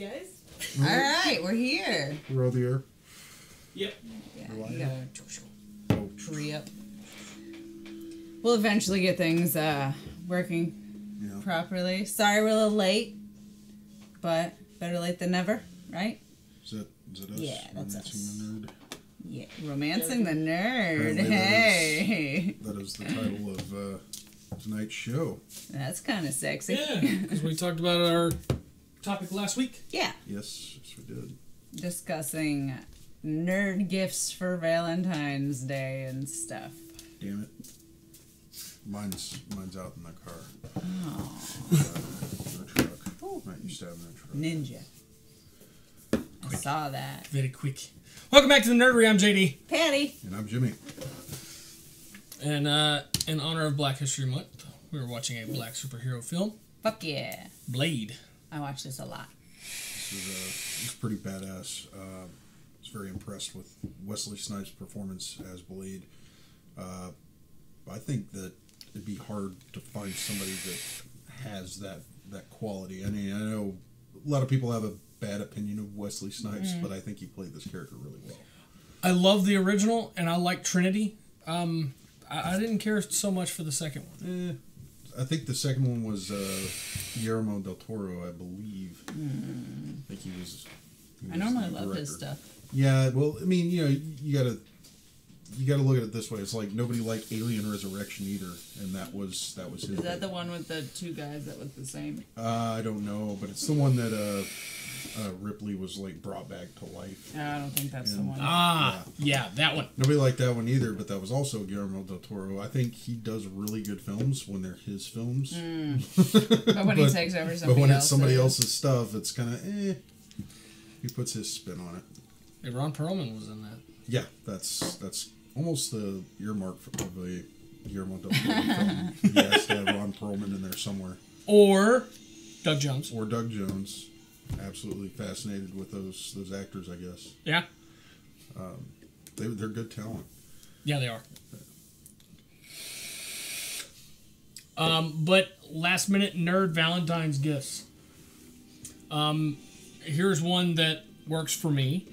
guys. All right, we're here. We're on the air. Yep. Yeah, you gotta hurry up. We'll eventually get things working properly. Sorry we're a little late, but better late than never, right? Is that us? Yeah, that's Romancing us. the Nerd? Yeah, Romancing the Nerd. Apparently Hey. That is the title of tonight's show. That's kind of sexy. Yeah, because we talked about our topic last week. Yeah. Yes, we did. Discussing nerd gifts for Valentine's Day and stuff. Damn it. Mine's out in the car. Oh. In the truck. Ooh. Right, you stab in the truck. Ninja. I saw that. Very quick. Welcome back to the Nerdery. I'm JD. Patty. And I'm Jimmy. And in honor of Black History Month, we were watching a black superhero film, Fuck yeah. Blade. I watch this a lot. This is pretty badass. I was very impressed with Wesley Snipes' performance as Blade. I think that it'd be hard to find somebody that has that quality. I mean, I know a lot of people have a bad opinion of Wesley Snipes, but I think he played this character really well. I love the original, and I like Trinity. I didn't care so much for the second one. I think the second one was Guillermo del Toro, I believe. I think he was I normally the love his director. stuff. Yeah, well, I mean, you gotta look at it this way. It's like nobody liked Alien Resurrection either, and that was his. Is that the one with the two guys that look the same? I don't know, but it's the one that Ripley was like brought back to life. I don't think that's the one. Yeah, that one. Nobody liked that one either, but that was also Guillermo del Toro. I think he does really good films when they're his films. But when he takes over somebody But when it's else's. somebody else's stuff, it's kind of He puts his spin on it. Hey, Ron Perlman was in that. Yeah, that's almost the earmark of a Guillermo del Toro film. He has to have Ron Perlman in there somewhere. Or Doug Jones. Or Doug Jones. Absolutely fascinated with those actors, I guess. Yeah. They're good talent. Yeah, they are. But last minute nerd Valentine's gifts. Here's one that works for me.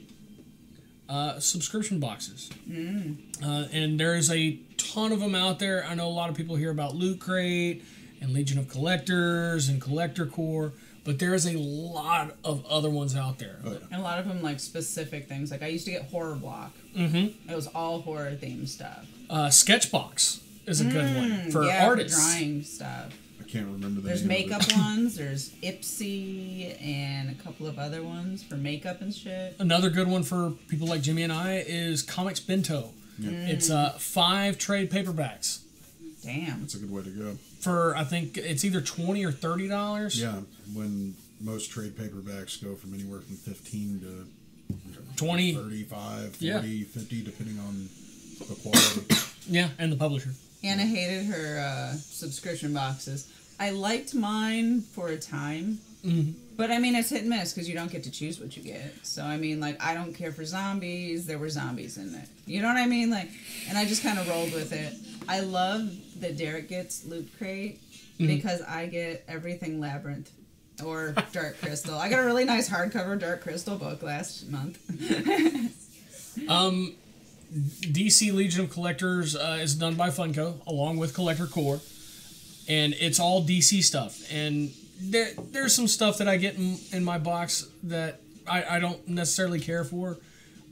Subscription boxes. And there is a ton of them out there. I know a lot of people hear about Loot Crate and Legion of Collectors and Collector Core, but there is a lot of other ones out there. And a lot of them like specific things. Like I used to get Horror Block. Mm-hmm. It was all horror themed stuff. Sketchbox is a good one for artists. For drawing stuff. I can't remember the There's name makeup of it. ones. There's Ipsy and a couple of other ones for makeup and shit. Another good one for people like Jimmy and I is Comics Bento. Yeah. It's 5 trade paperbacks Damn. That's a good way to go. for I think it's either $20 or $30. Yeah, when most trade paperbacks go from anywhere from 15 to 20, 35, 40, Yeah. 50, depending on the quality. yeah, and the publisher. Anna hated her subscription boxes. I liked mine for a time. But I mean, it's hit and miss because you don't get to choose what you get. So I mean, like, I don't care for zombies. There were zombies in it. You know what I mean? Like, and I just kind of rolled with it. I love that Derek gets Loot Crate because I get everything Labyrinth or Dark Crystal. I got a really nice hardcover Dark Crystal book last month. DC Legion of Collectors is done by Funko along with Collector Core, and it's all DC stuff. And there's some stuff that I get in my box that I don't necessarily care for,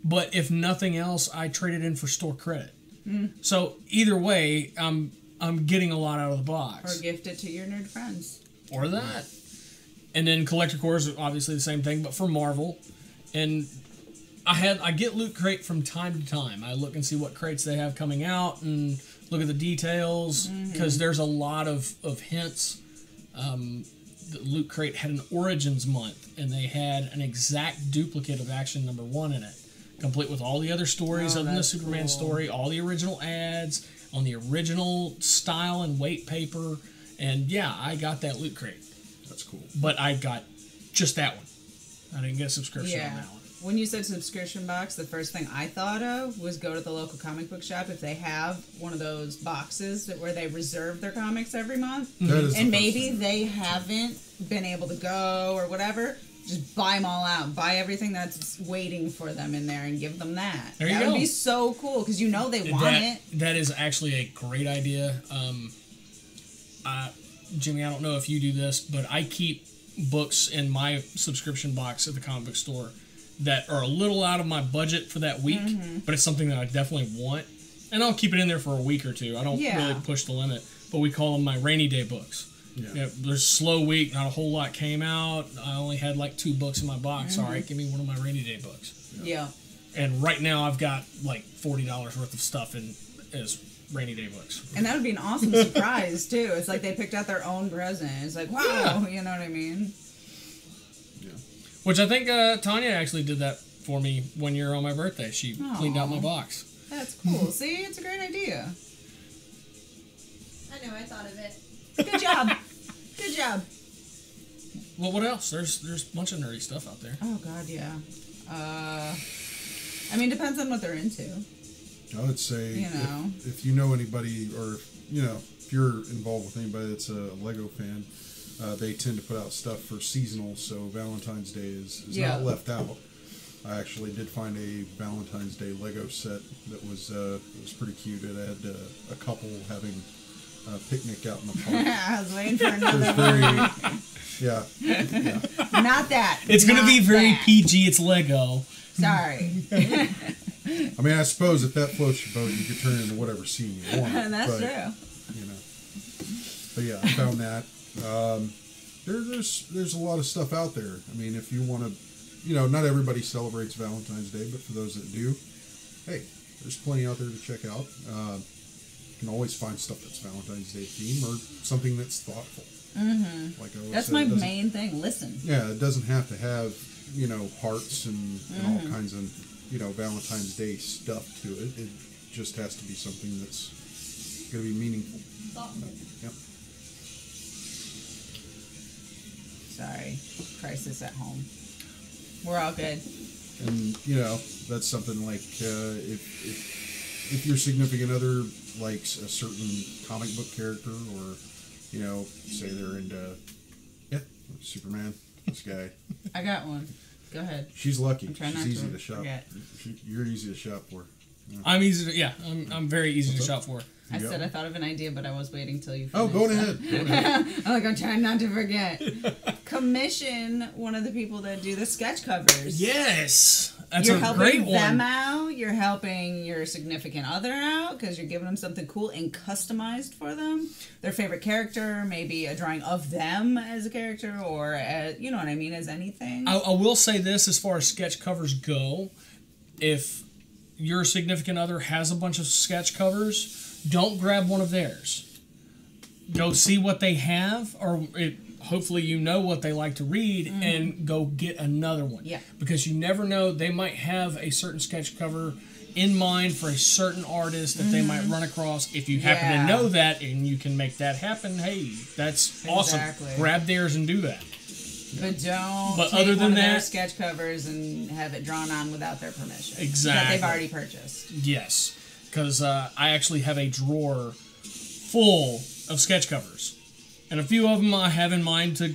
but if nothing else, I trade it in for store credit. So either way, I'm getting a lot out of the box. Or gift it to your nerd friends. Or that. And then Collector Core is obviously the same thing, but for Marvel. And I get Loot Crate from time to time. I look and see what crates they have coming out and look at the details because there's a lot of hints. The Loot Crate had an Origins month, and they had an exact duplicate of Action Number 1 in it, complete with all the other stories other than the Superman story, all the original ads, on the original style and weight paper. And yeah, I got that Loot Crate. That's cool. But I got just that one. I didn't get a subscription on that one. When you said subscription box, the first thing I thought of was go to the local comic book shop if they have one of those boxes where they reserve their comics every month. That is the And first maybe thing. they haven't been able to go or whatever. Just buy them all out. Buy everything that's waiting for them in there and give them that. There you that go. would be so cool because you know they want it. That is actually a great idea. Jimmy, I don't know if you do this, but I keep books in my subscription box at the comic book store that are a little out of my budget for that week, but it's something that I definitely want. And I'll keep it in there for a week or two. I don't really push the limit, but we call them my rainy day books. Yeah, there's a slow week, not a whole lot came out. I only had like 2 books in my box. All right, give me one of my rainy day books. Yeah. And right now I've got like $40 worth of stuff in as rainy day books. And that would be an awesome surprise too. It's like they picked out their own present. It's like, wow, you know what I mean? Yeah. Which I think Tanya actually did that for me one year on my birthday. She cleaned out my box. That's cool. See, it's a great idea. I know, I thought of it. Good job. Good job. Well, what else? There's a bunch of nerdy stuff out there. Oh God, yeah. I mean, depends on what they're into. I would say, You know. if you know anybody, or if you're involved with anybody that's a Lego fan, they tend to put out stuff for seasonal. So Valentine's Day is not left out. I actually did find a Valentine's Day Lego set that was pretty cute. It had a couple having a picnic out in the park. I was waiting for It was another very, one. yeah. Not that. It's going to Not be very that. PG. It's Lego. Sorry. I mean, I suppose if that floats your boat, you could turn it into whatever scene you want. That's but, true. But yeah, I found that. There's a lot of stuff out there. I mean, if you want to, not everybody celebrates Valentine's Day, but for those that do, hey, there's plenty out there to check out. You can always find stuff that's Valentine's Day theme or something that's thoughtful. Mm-hmm. Like I always That's said, my it doesn't- main thing. Listen. Yeah, it doesn't have to have hearts and all kinds of Valentine's Day stuff to it. It just has to be something that's going to be meaningful. Thoughtful. Yep. Sorry. Crisis at home. We're all good. And that's something like if your significant other likes a certain comic book character, or say they're into Superman, this guy. I got one. Go ahead. She's lucky. I'm trying She's not easy to to shop. forget. You're easy to shop for. I'm easy to, I'm very easy to shop for. I Yeah. said I thought of an idea, but I was waiting till you finished. Oh, go ahead. Go ahead. I'm trying not to forget. Commission one of the people that do the sketch covers. Yes. That's You're a helping great them one. out. You're helping your significant other out because you're giving them something cool and customized for them. Their favorite character, maybe a drawing of them as a character, or you know what I mean, as anything. I will say this as far as sketch covers go. If your significant other has a bunch of sketch covers, don't grab one of theirs. Go see what they have, or hopefully you know what they like to read, and go get another one. Yeah. Because you never know, they might have a certain sketch cover in mind for a certain artist that they might run across. If you happen to know that and you can make that happen, hey, that's awesome. Exactly. Grab theirs and do that. But don't But take other than one of their that- sketch covers and have it drawn on without their permission. Exactly. That they've already purchased. Yes, because I actually have a drawer full of sketch covers. And a few of them I have in mind to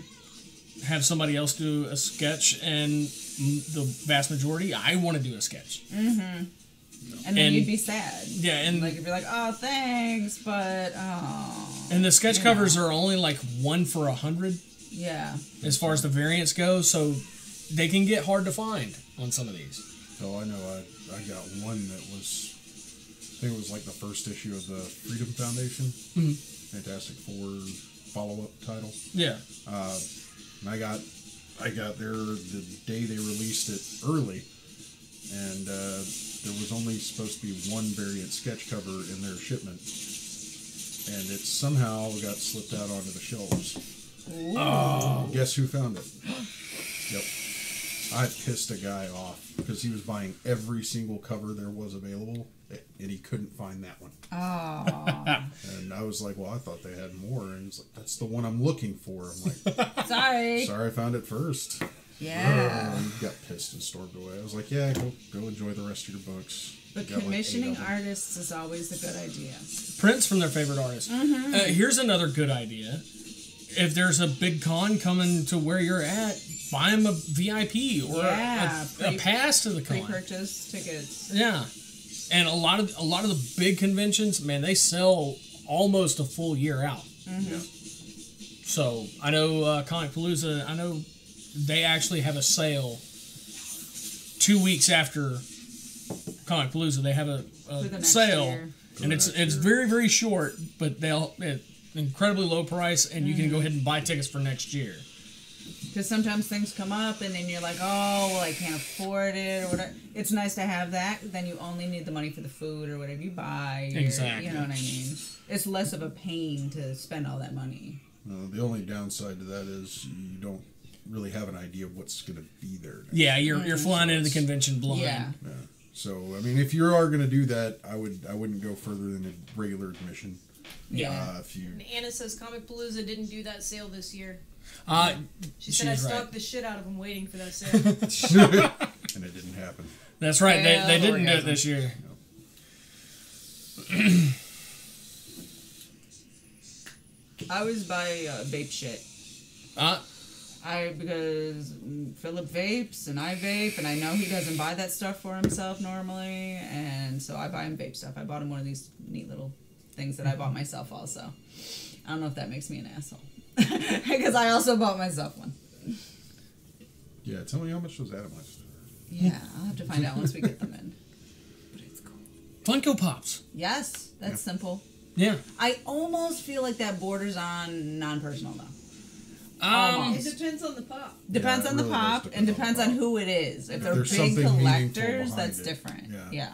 have somebody else do a sketch, and the vast majority, I want to do a sketch. And then And- you'd be sad. Yeah, and Like, if you're like, oh, thanks, but, oh. and the sketch covers are only like 1 for 100 Yeah. as far as the variants go, so they can get hard to find on some of these. So I know I got one that was, I think it was like the first issue of the Freedom Foundation. Fantastic Four follow-up title. Yeah. And I got there the day they released it early, and there was only supposed to be one variant sketch cover in their shipment, and it somehow got slipped out onto the shelves. Oh. Guess who found it? Yep. I pissed a guy off because he was buying every single cover there was available, and he couldn't find that one. Oh. And I was like, well, I thought they had more. And he's like, that's the one I'm looking for. I'm like, Sorry. sorry, I found it first. Yeah. And he got pissed and stormed away. I was like, yeah, go enjoy the rest of your books. But You got, like, 8 commissioning of them. artists is always a good idea. Prints from their favorite artists. Here's another good idea. If there's a big con coming to where you're at, buy them a VIP or a pass to the con. Pre-purchase tickets. Yeah, and a lot of the big conventions, man, they sell almost a full year out. Yeah. So I know Comic Palooza. I know they actually have a sale 2 weeks after Comic Palooza. They have a sale, year. and it's very, very short, but they'll incredibly low price, and you can go ahead and buy tickets for next year. Because sometimes things come up, and then you're like, oh, well, I can't afford it, or whatever. It's nice to have that. Then you only need the money for the food or whatever you buy. Or, Exactly. You know what I mean? It's less of a pain to spend all that money. The only downside to that is you don't really have an idea of what's going to be there. Yeah, you're flying into the convention blind. Yeah. Yeah. So I mean, if you are going to do that, I wouldn't go further than a regular admission. Yeah. If you And Anna says Comic Palooza didn't do that sale this year. She said I she's stalked right. the shit out of them waiting for that sale. and it didn't happen. That's right. Well, They didn't do it orgasm. this year. I always buy vape shit. Because Philip vapes and I vape, and I know he doesn't buy that stuff for himself normally, and so I buy him vape stuff. I bought him one of these neat little things that I bought myself also. I don't know if that makes me an asshole. Because I also bought myself one. Yeah, tell me how much those atomizer are. Yeah, I'll have to find out once we get them in. But it's cool. Funko Pops. Yes, that's simple. Yeah. I almost feel like that borders on non-personal though. It Almost. depends on the pop. Depends Yeah, on it the really pop does and depend depends on on the pop. who it is. If they're There's big something meaningful collectors, behind that's it. different. Yeah. Yeah.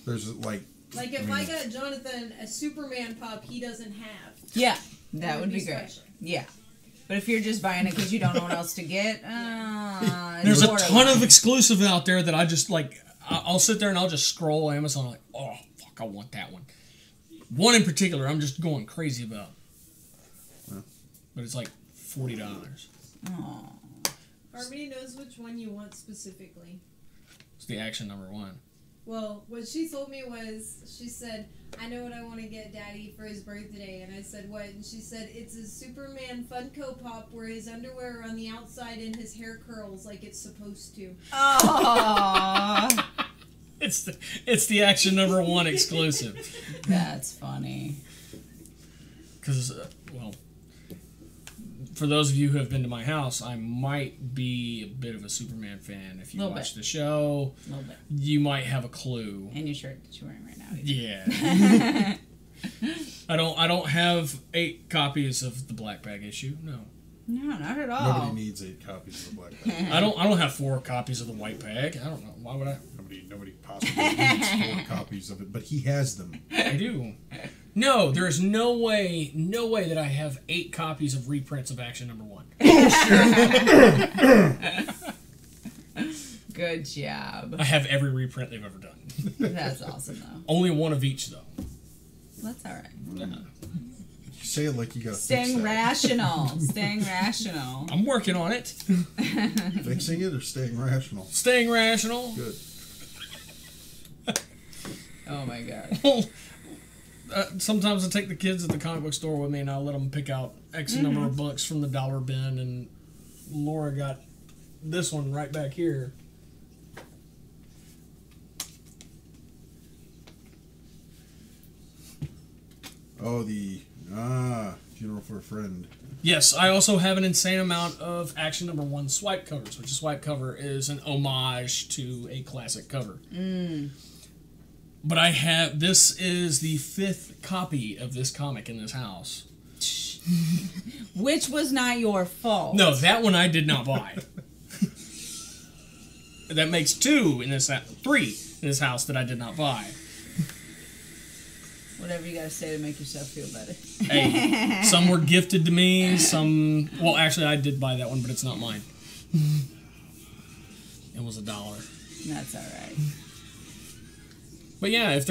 There's like Like if I got Jonathan a Superman pop he doesn't have. Yeah, that would be great. special. Yeah. But if you're just buying it because you don't know what else to get, There's a borderline. ton of exclusive out there that I just like. I'll sit there and I'll just scroll Amazon like, oh fuck, I want that one. One in particular, I'm just going crazy about. But it's like $40. Aw. Harmony knows which one you want specifically. It's the Action #1. Well, what she told me was, she said, I know what I want to get Daddy for his birthday. And I said, what? And she said, it's a Superman Funko Pop where his underwear are on the outside and his hair curls like it's supposed to. Aww. It's the Action #1 exclusive. That's funny. Because, well, for those of you who have been to my house, I might be a bit of a Superman fan. If you Little watch bit. the show, A little bit. you might have a clue. And your shirt that you're wearing right now. Yeah. I don't have 8 copies of the Black Bag issue. No. No, not at all. nobody needs 8 copies of the Black Bag. I don't have 4 copies of the White Bag. I don't know. Why would I? Nobody possibly needs 4 copies of it, but he has them. I do. No, there's no way that I have 8 copies of reprints of Action #1. Good job. I have every reprint they've ever done. That's awesome, though. Only one of each, though. That's all right. You say it like you got Staying rational. Staying rational. I'm working on it. Fixing it or staying rational? Staying rational. Good. Oh, my God. Sometimes I take the kids at the comic book store with me, and I'll let them pick out X number of books from the dollar bin. And Laura got this one right back here. Oh, the Funeral for a Friend. Yes, I also have an insane amount of Action #1 swipe covers, which a swipe cover is an homage to a classic cover. But this is the 5th copy of this comic in this house. Which was not your fault. No, that one I did not buy. That makes 3 in this house that I did not buy. Whatever you gotta say to make yourself feel better. Hey, some were gifted to me, some... Well, actually, I did buy that one, but it's not mine. It was $1. That's alright. But yeah, if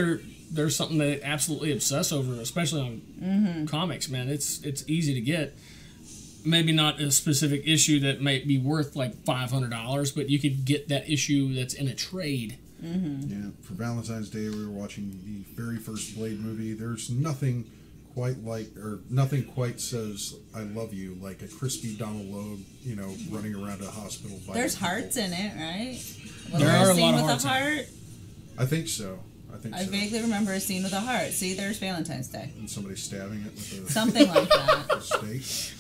there's something they absolutely obsess over, especially on comics, man, it's easy to get. Maybe not a specific issue that might be worth like $500, but you could get that issue that's in a trade. Yeah, for Valentine's Day, we were watching the very first Blade movie. There's nothing quite like, or nothing quite says "I love you" like a crispy Donald Logue, running around a hospital. There's hearts in it, right? There are a lot of with hearts a in it. heart. I think so. I vaguely remember a scene with a heart. See, there's Valentine's Day. And somebody stabbing it with a Something like that. a stake.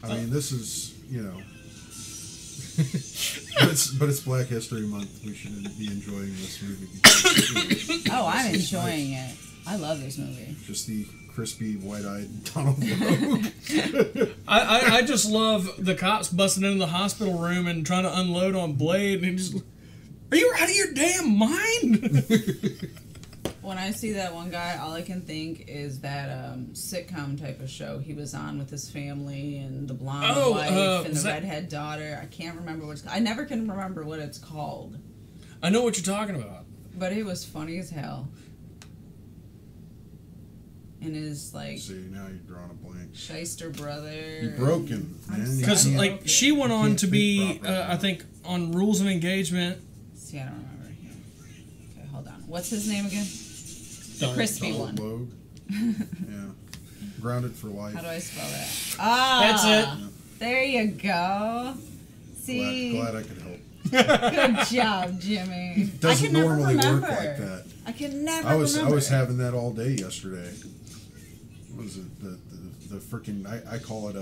I mean, this is but it's Black History Month. We should be enjoying this movie. Because, Oh, I'm enjoying it. I love this movie. Just the crispy, wide-eyed Donald Logue. I just love the cops busting into the hospital room and trying to unload on Blade, and he just, are you out of your damn mind? When I see that one guy, all I can think is that sitcom type of show he was on with his family and the blonde wife and the redhead daughter. I can't remember what it's called. I never can remember what it's called. I know what you're talking about. But it was funny as hell. And his, like... See, now you're drawing a blank. Shyster brother. You're broken, man. Because, like, she went on to be, properly. I think, on Rules of Engagement. See, I don't remember. Okay, hold on. What's his name again? Donald- Crispy Donald one. Logue. Yeah. Grounded for life. How do I spell that? Ah! That's it. There you go. See? Glad I could help. Good job, Jimmy. Doesn't I can never normally remember. work like that. I can never I was remember. having that all day yesterday. What was it? The freaking I call it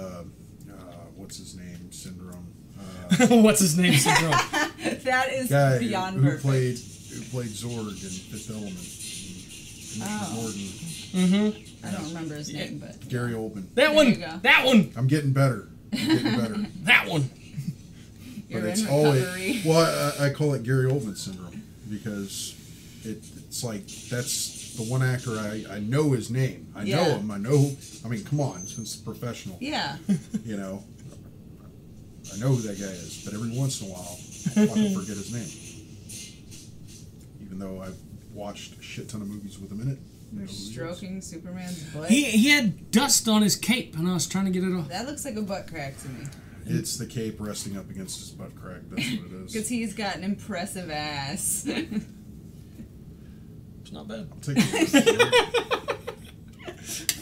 what's his name syndrome. What's his name syndrome? That is Guy beyond who perfect. played Zorg in Fifth Element. Commissioner Gordon. Mm-hmm. I don't remember his name, but Gary Oldman. That There one. you go. That one. I'm getting better. That one. you're But in it's recovery. I call it Gary Oldman syndrome because it's like that's the one actor I know his name. I know Yeah. him. I mean, come on, it's professional. Yeah. I know who that guy is, but every once in a while, I fucking forget his name. Even though I've watched a shit ton of movies with him in it. You're stroking Superman's butt. He had dust on his cape, and I was trying to get it off. That looks like a butt crack to me. It's the cape resting up against his butt crack. That's what it is. Because he's got an impressive ass. It's not bad.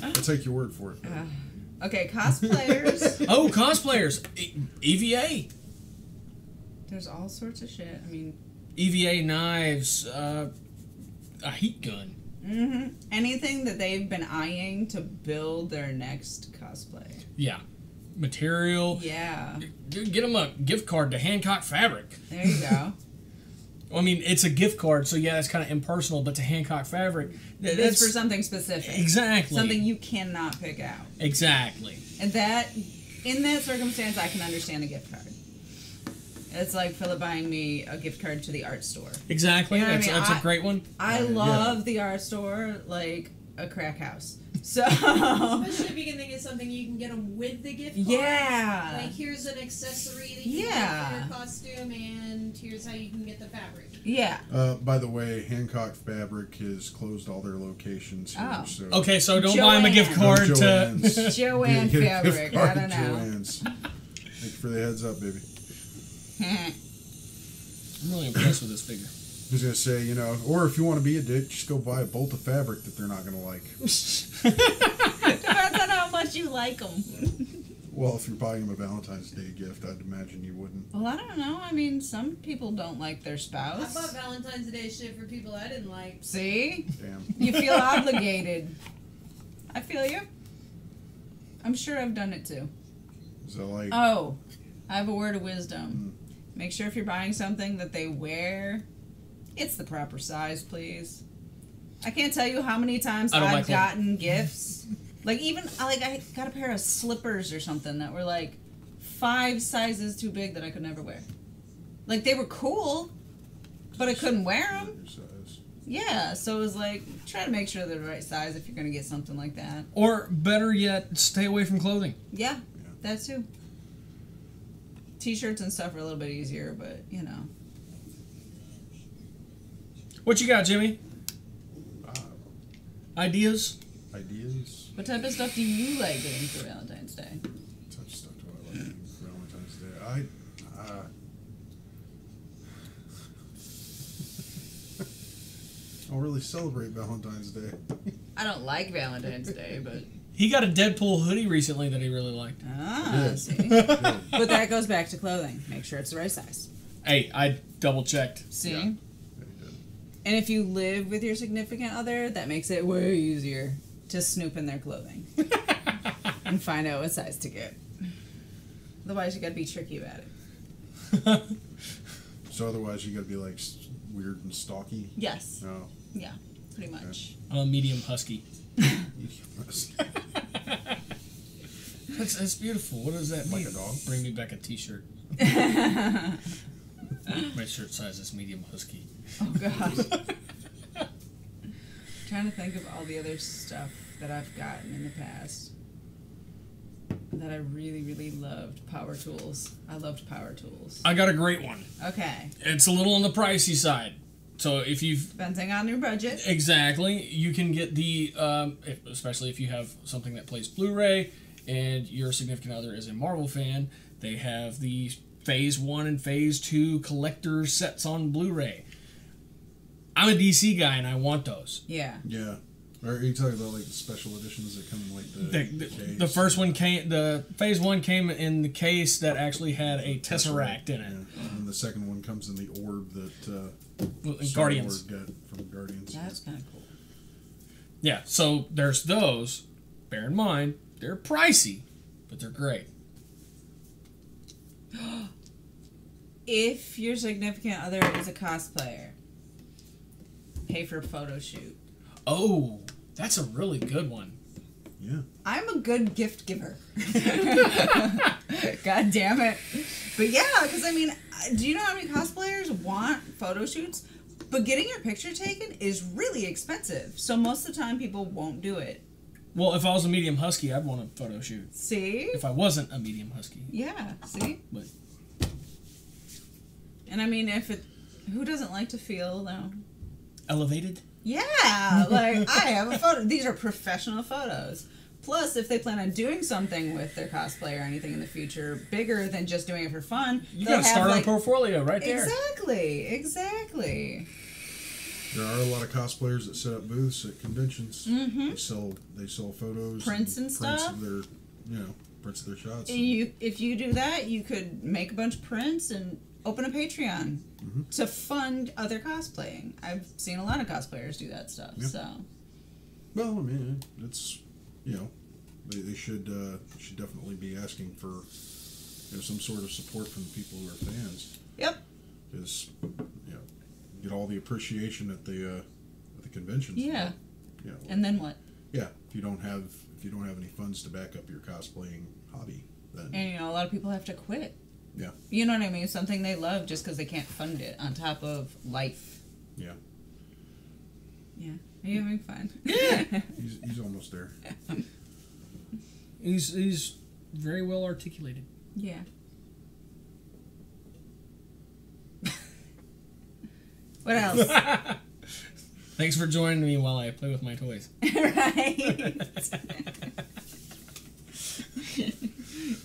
I'll take your word for it. Okay, cosplayers. Oh, cosplayers. EVA. There's all sorts of shit. I mean, EVA knives, a heat gun. anything that they've been eyeing to build their next cosplay. Yeah. Material. Yeah. Get them a gift card to Hancock Fabric. There you go. I mean, it's a gift card, so yeah, that's kind of impersonal, but to Hancock Fabric, It's that's for something specific. Exactly. Something you cannot pick out. Exactly. And that, in that circumstance, I can understand a gift card. It's like Philip buying me a gift card to the art store. Exactly. You know what I That's, mean? that's a great one. I love the art store like a crack house. So Especially if you can think of something you can get them with the gift card. yeah, Like, here's an accessory that you can get for your costume, and here's how you can get the fabric. yeah. By the way, Hancock Fabric has closed all their locations here. Oh. So Okay, so don't buy him a gift Joanne. card to. Joann's. Joanne Get a gift Fabric. card I to don't know. Joann's. Thank you for the heads up, baby. I'm really impressed with this figure. I was gonna say, or if you want to be a dick, just go buy a bolt of fabric that they're not gonna like. Depends on how much you like them. Well, if you're buying them a Valentine's Day gift, I'd imagine you wouldn't. Well, I don't know. I mean, some people don't like their I spouse. bought Valentine's Day shit for people I didn't like. See? Damn. You feel obligated. I feel you. I'm sure I've done it too. So like, Oh, I have a word of wisdom. Make sure if you're buying something that they wear, it's the proper size, please. I can't tell you how many times I don't I've like that. gotten gifts. Like even I got a pair of slippers or something that were like 5 sizes too big that I could never wear. Like they were cool, but I couldn't wear them. your size. Yeah, so it was like try to make sure they're the right size if you're gonna get something like that. Or better yet, stay away from clothing. Yeah, that too. T-shirts and stuff are a little bit easier, but you know. What you got, Jimmy? Ah, Ideas? ideas. What type of stuff do you like getting for Valentine's Day? Such stuff do I like for Valentine's Day. I don't really celebrate Valentine's Day. I don't like Valentine's Day, but He got a Deadpool hoodie recently that he really liked. see. But that goes back to clothing. Make sure it's the right size. Hey, I double checked. See? Yeah. And if you live with your significant other, that makes it way easier to snoop in their clothing and find out what size to get. Otherwise, you gotta be tricky about it. So otherwise, you got to be like weird and stalky. Yes. No. Yeah, pretty much. I'm a medium husky. That's beautiful. What does that Like mean? a dog? Bring me back a t-shirt. My shirt size is medium husky. Oh, God. Trying to think of all the other stuff that I've gotten in the past that I really, really loved. Power tools. I loved power tools. I got a great one. Okay. It's a little on the pricey side. So if you've Depending on your budget. exactly, you can get the especially if you have something that plays Blu-ray and your significant other is a Marvel fan, they have the Phase 1 and Phase 2 collector sets on Blu-ray. I'm a DC guy and I want those. Yeah. Yeah. Are you talking about like the special editions that come in like the The first one came, the Phase 1 came in the case that actually had a Tesseract in it. Yeah. And the second one comes in the orb that Guardians. Star-Lord got from Guardians. That's kind of cool. Yeah, so there's those. Bear in mind, they're pricey, but they're great. If your significant other is a cosplayer, pay for a photo shoot. Oh, that's a really good one. Yeah. I'm a good gift giver. God damn it. But yeah, because I mean, do you know how many cosplayers want photo shoots? But getting your picture taken is really expensive. So most of the time people won't do it. Well, if I was a medium husky, I'd want a photo shoot. See? If I wasn't a medium husky. Yeah, see? But And I mean, who doesn't like to feel, elevated? yeah, like, I have a photo. These are professional photos. Plus, if they plan on doing something with their cosplay or anything in the future, bigger than just doing it for fun, You they'll gotta have, start like, a portfolio right there. Exactly. There are a lot of cosplayers that set up booths at conventions. Mm-hmm. They sell photos, Prints and stuff? of their, prints of their shots. If you do that, you could make a bunch of prints and open a Patreon to fund other cosplaying. I've seen a lot of cosplayers do that stuff. Yeah. So Well, I mean, it's they should definitely be asking for some sort of support from the people who are fans. Yep. Because get all the appreciation at the conventions. Yeah. Yeah. And then what? Yeah. If you don't have any funds to back up your cosplaying hobby, then And a lot of people have to quit. Yeah. You know what I mean? Something they love just because they can't fund it on top of life. Yeah. Yeah. Are you having fun? He's almost there. He's very well articulated. Yeah. What else? Thanks for joining me while I play with my toys. Right.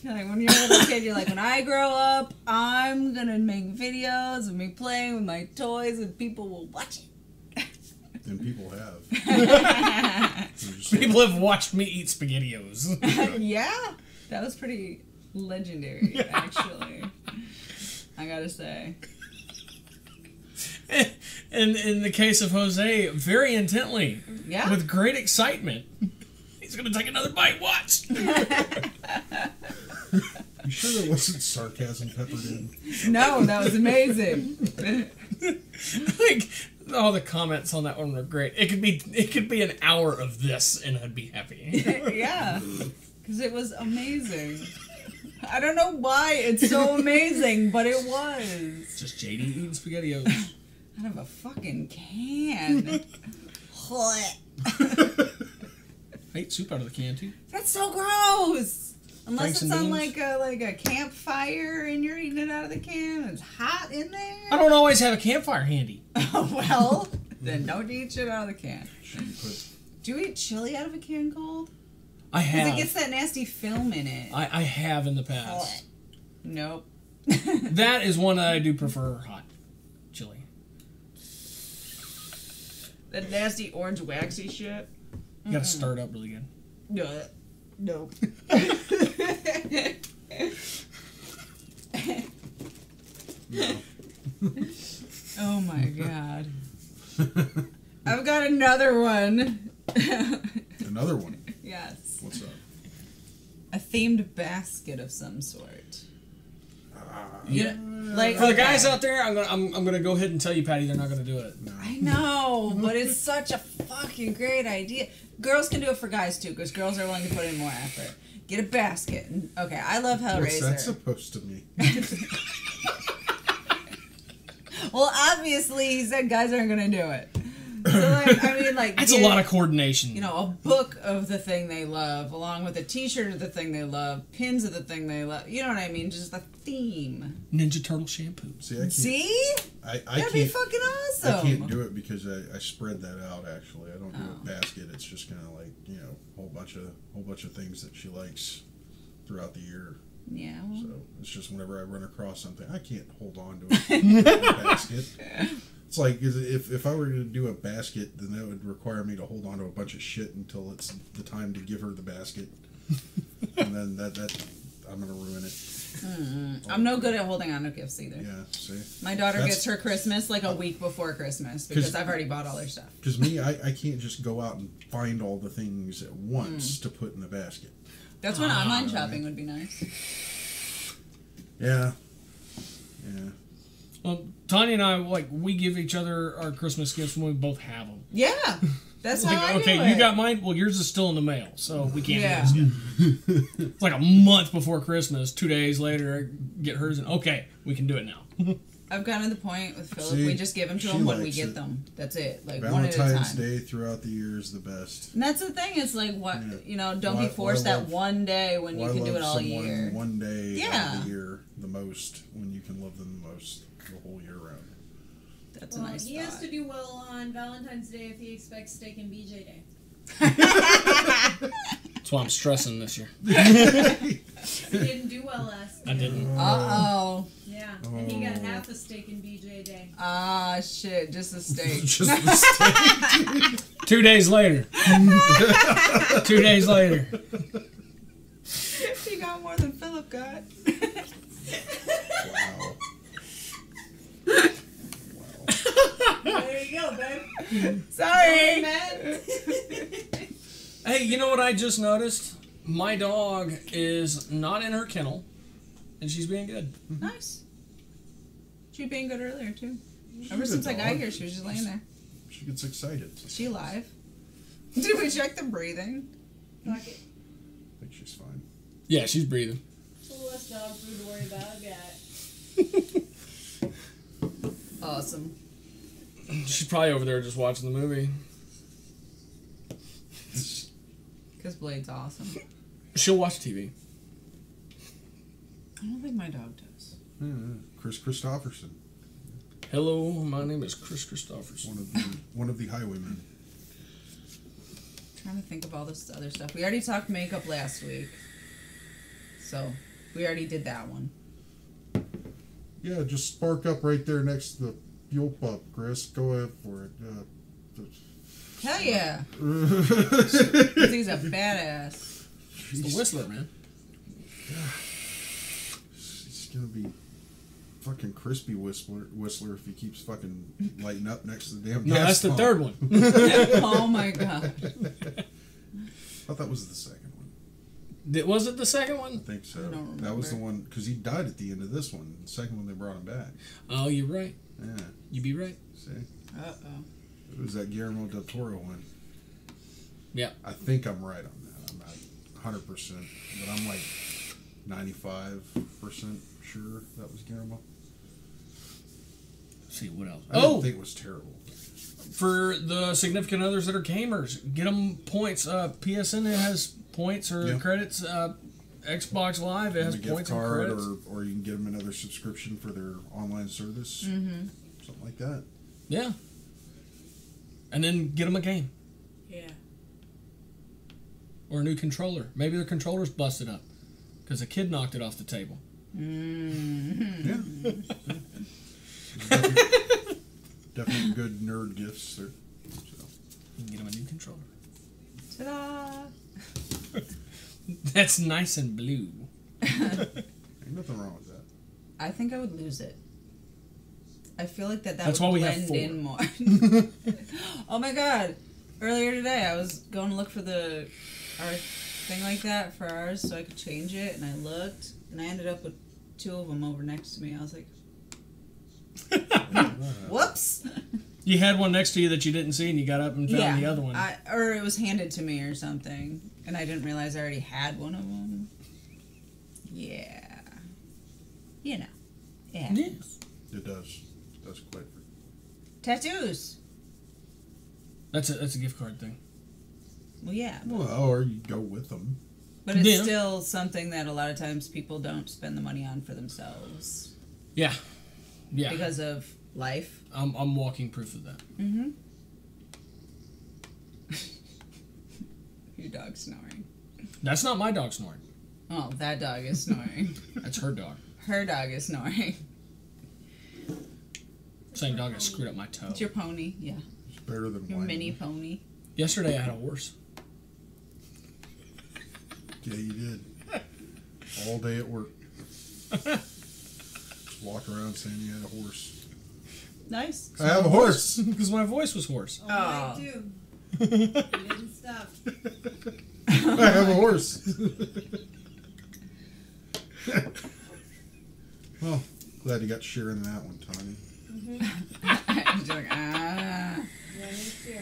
Like when you're a little kid, you're like, when I grow up, I'm gonna make videos of me playing with my toys and people will watch it. And people have. People have watched me eat SpaghettiOs. Yeah, that was pretty legendary, actually. I gotta say. And in the case of Jose, very intently, Yeah. with great excitement. He's gonna take another bite. Watch. You sure there wasn't sarcasm peppered in? No, that was amazing. Like all the comments on that one were great. It could be an hour of this, and I'd be happy. Yeah, because it was amazing. I don't know why it's so amazing, but it was. Just JD eating SpaghettiOs. Out of a fucking can. I eat soup out of the can too. That's so gross. Unless Franks it's and on beans? like a campfire and you're eating it out of the can. It's hot in there. I don't always have a campfire handy. Oh, well, then don't eat shit out of the can. Should you put Do you eat chili out of a can cold? I Because have. it gets that nasty film in it. I have in the past. Nope. That is one that I do prefer hot chili. That nasty orange waxy shit. You gotta stir it up really good. Nope. No. Oh my god. I've got another one. Another one. Yes. What's up? A themed basket of some sort. Yeah. Like For the guys out there, I'm gonna go ahead and tell you, Patty, they're not gonna do it. No. I know, but it's such a fucking great idea. Girls can do it for guys too, because girls are willing to put in more effort. Get a basket. Okay, I love What's that Hellraiser. supposed to mean? Well, obviously, he said guys aren't gonna do it. So, like, I mean, like, That's get, a lot of coordination. you know, a book of the thing they love, along with a T-shirt of the thing they love, pins of the thing they love. You know what I mean? Just the theme. Ninja Turtle shampoo. See, I can't. See? I That'd be can't. fucking I awesome. can't do it because I spread that out. Actually, I don't do a basket. It's just kind of like a whole bunch of things that she likes throughout the year. Yeah. Well, So it's just whenever I run across something, I can't hold on to a basket. It's like if I were to do a basket, then that would require me to hold on to a bunch of shit until it's the time to give her the basket, and then that I'm gonna ruin it. I'm no good at holding on to gifts either. Yeah, see. My daughter That's- gets her Christmas like a week before Christmas because I've already bought all her stuff. Because me, I can't just go out and find all the things at once to put in the basket. That's when online shopping would be nice. Yeah. Yeah. Well, Tanya and I, we give each other our Christmas gifts when we both have them. Yeah, that's how I Okay, do it. you got mine. Well, yours is still in the mail, so we can't Yeah. do this. It's like a month before Christmas. 2 days later, I get hers, and okay, we can do it now. I've gotten to the point with Philip, See, we just give them to she him when we likes get it. them. That's it, like one at a Valentine's time. Day throughout the year is the best. And that's the thing. It's like what Yeah. don't Why- be forced why that love- one day when you Why can do love it all someone year. one day Yeah. of the year the most when you can love them the most the whole year round? That's Well, a nice he has thought. to do well on Valentine's Day if he expects steak and BJ Day. That's why I'm stressing this year. He didn't do well last I year. didn't. Uh-oh. Yeah, and he got half a steak and BJ Day. Ah, shit. Just a steak. Just the steak. 2 days later. 2 days later. He got more than Philip got. Wow. There you go, babe. Sorry. Man. Hey, you know what I just noticed? My dog is not in her kennel, and she's being good. Nice. She was being good earlier, too. She's Ever a since I got dog. here, she was just laying there. She gets excited. Is she alive? Did we check the breathing? Fuck it. I think she's fine. Yeah, she's breathing. A little less dog food to worry about. Got Awesome. She's probably over there just watching the movie. Because Blade's awesome. She'll watch TV. I don't think my dog does. Yeah, Chris Christopherson, Hello, my name is Chris Christopherson. one of the highwaymen. Trying to think of all this other stuff. We already talked makeup last week. So, we already did that one. Yeah, just spark up right there next to the fuel pump, Chris. Go ahead for it. Hell yeah. 'Cause he's a badass. It's the Whistler, man. He's gonna be fucking crispy Whistler if he keeps fucking lighting up next to the damn No, gas that's the pump. third one. Oh my god. I thought that was the second one. Was it the second I one? think so. I don't That was the remember. one because he died at the end of this one. The second one they brought him back. Oh, you're right. Yeah. You be right. See, Uh-oh. it was that Guillermo del Toro one. Yeah. I think I'm right on that. I'm not 100%, but I'm like 95% sure that was Guillermo. Let's see, what else? I didn't Oh, think it was terrible. for the significant others that are gamers, get them points. PSN has points or Yeah. credits. Xbox Live it has A gift points and card, credits. or you can get them another subscription for their online service, something like that. Yeah. And then get them a game Yeah. or a new controller. Maybe their controller's busted up because a kid knocked it off the table. Yeah, definitely good nerd gifts there. So. You can get them a new controller. Ta-da! That's nice and blue. Ain't nothing wrong with that. I think I would lose it. I feel like that That's would why we have blend four. in more. Oh my god. Earlier today I was going to look for our thing like that for ours so I could change it, and I looked and I ended up with 2 of them over next to me. I was like, whoops. You had one next to you that you didn't see, and you got up and found the other one. Or it was handed to me or something, and I didn't realize I already had one of them. Yeah. You know. Yeah. Yes. It does. It does quite. Tattoos. That's a gift card thing. Well, yeah. Well, or you go with them. But it's Yeah. still something that a lot of times people don't spend the money on for themselves Yeah. Yeah. because of life. I'm walking proof of that. Mm-hmm. Your dog's snoring. That's not my dog snoring. Oh, that dog is snoring. That's her dog. Her dog is snoring. Same dog that screwed up my toe. It's your pony. Yeah. It's better than Your whining. mini pony. Yesterday I had a horse. Yeah, you did. All day at work. Just walk around saying you had a horse. Nice. I have a horse. Because my voice was hoarse. Oh, Oh. mine too. You didn't stop. I have a horse. Well, glad you got to share in that one, Tanya. She's like, Yeah, me too.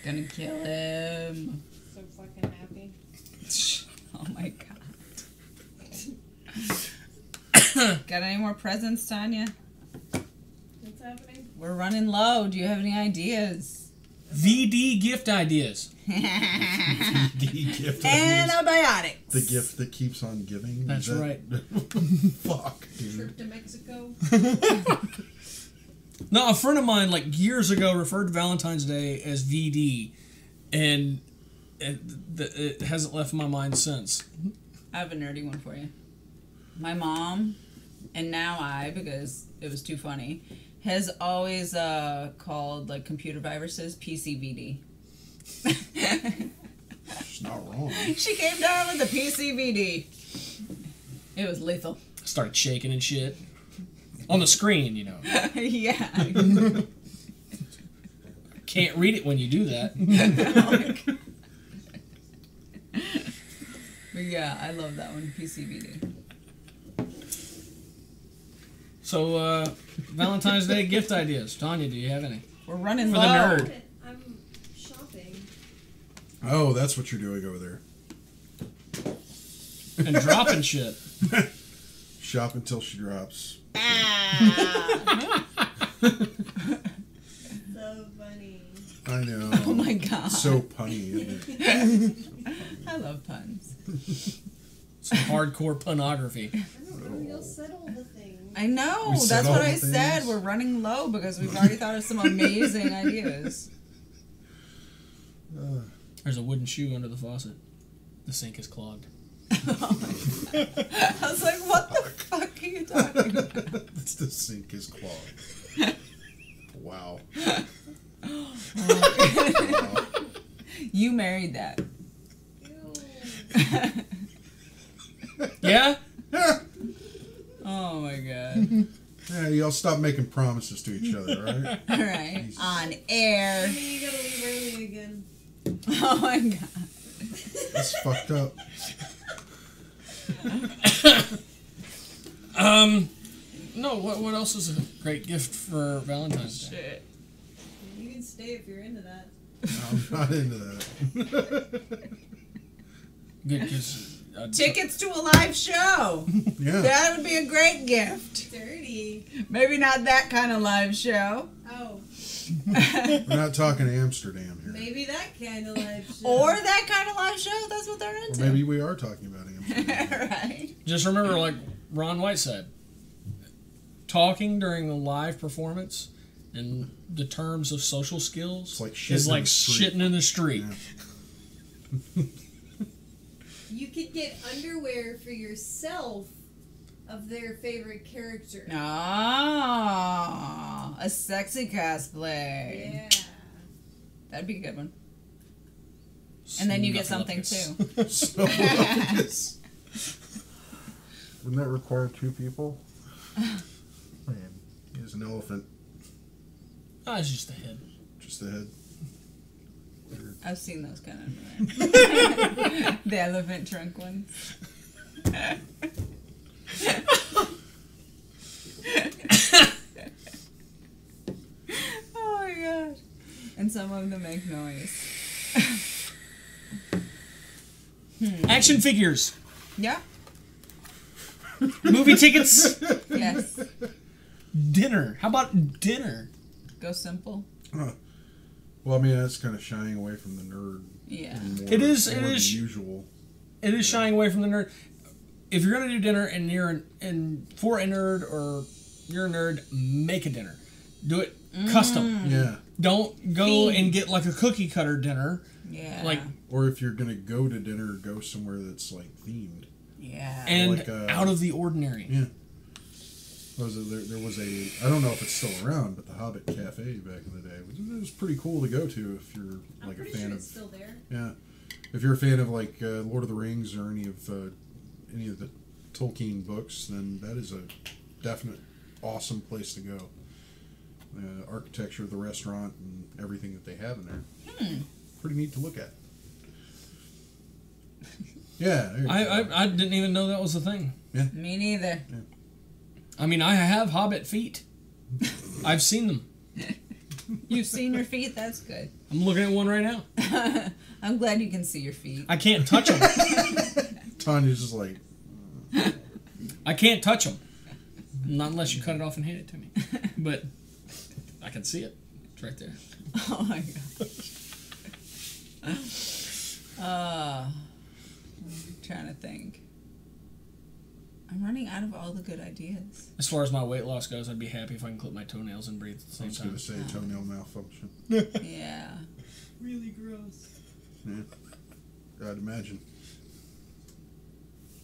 gonna kill him. So fucking happy. Oh my god. Got any more presents, Tanya? What's happening? We're running low. Do you have any ideas? VD gift ideas. The gift ideas. Antibiotics. The gift that keeps on giving. That's Is that- right. Fuck, dude. Trip to Mexico. No, a friend of mine, like years ago, referred to Valentine's Day as VD, and it hasn't left my mind since. I have a nerdy one for you. My mom, and now I, because it was too funny, has always called like computer viruses PCVD. She's not wrong. She came down with the PCVD. It was lethal. Started shaking and shit. On the screen, you know. Yeah. Can't read it when you do that. But yeah, I love that one, PCVD. So, Valentine's Day gift ideas. Tanya, do you have any? We're running For low. the nerd. I'm shopping. Oh, that's what you're doing over there. And dropping shit. Shop until she drops. Ah. So funny. I know. Oh my god. So punny, isn't it? I love puns. Some hardcore pornography. I don't know. You'll settle the thing. I know. We said That's all what the I said. things. We're running low because we've already thought of some amazing ideas. There's a wooden shoe under the faucet. The sink is clogged. I was like, what the fuck are you talking about? It's the sink is clogged. Wow. Wow. You married that. Ew. Yeah? Oh my god. Yeah, y'all stop making promises to each other, right? Alright. Jesus. On air. You gotta leave early again. Oh my god. That's fucked up. No, what else is a great gift for Valentine's Day? Shit. You can stay if you're into that. I'm not into that. Good, because... Tickets to a live show. Yeah. That would be a great gift. Dirty. Maybe not that kind of live show. Oh, We're not talking Amsterdam here. maybe that kind of live show. Or that kind of live show. That's what they're Or into. maybe we are talking about Amsterdam. Right. Just remember, like Ron White said, talking during the live performance in the terms of social skills It's like shitting is in like the street. shitting in the street. Yeah. You could get underwear for yourself of their favorite character. Ah, a sexy cosplay. Yeah. That'd be a good one. And then you get something too. Snuffleupagus. Wouldn't that require 2 people? Man, he's an elephant. Oh, it's just a head. Just the head. I've seen those kind of the elephant trunk ones. Oh my gosh. And some of them make noise. Action figures. Yeah. Movie tickets. Yes. Dinner. How about dinner? Go simple. Well, I mean, that's kind of shying away from the nerd. Yeah. More, It is- more it than is- usual. It is shying away from the nerd. If you're gonna do dinner and for a nerd or you're a nerd, make a dinner. Do it custom. Yeah. Don't go Theme. and get like a cookie cutter dinner. Yeah. Like Or if you're gonna go to dinner, go somewhere that's like themed. yeah. and Like, out of the ordinary. Yeah. There was a, I don't know if it's still around, but the Hobbit Cafe back in the day was pretty cool to go to if you're I'm like a pretty fan sure of, it's still there. yeah, if you're a fan of like Lord of the Rings or any of the Tolkien books, then that is a definite awesome place to go. The architecture of the restaurant and everything that they have in there, pretty neat to look at. Yeah, there you go. I didn't even know that was a thing. Me neither. I mean, I have Hobbit feet. I've seen them. You've seen your feet? That's good. I'm looking at one right now. I'm glad you can see your feet. I can't touch them. Tanya's just like, I can't touch them. Not unless you cut it off and hand it to me. But I can see it. It's right there. Oh my gosh. I'm trying to think. I'm running out of all the good ideas. As far as my weight loss goes, I'd be happy if I can clip my toenails and breathe at the I same was going time. to say toenail malfunction. Yeah. Really gross. Yeah, I'd imagine.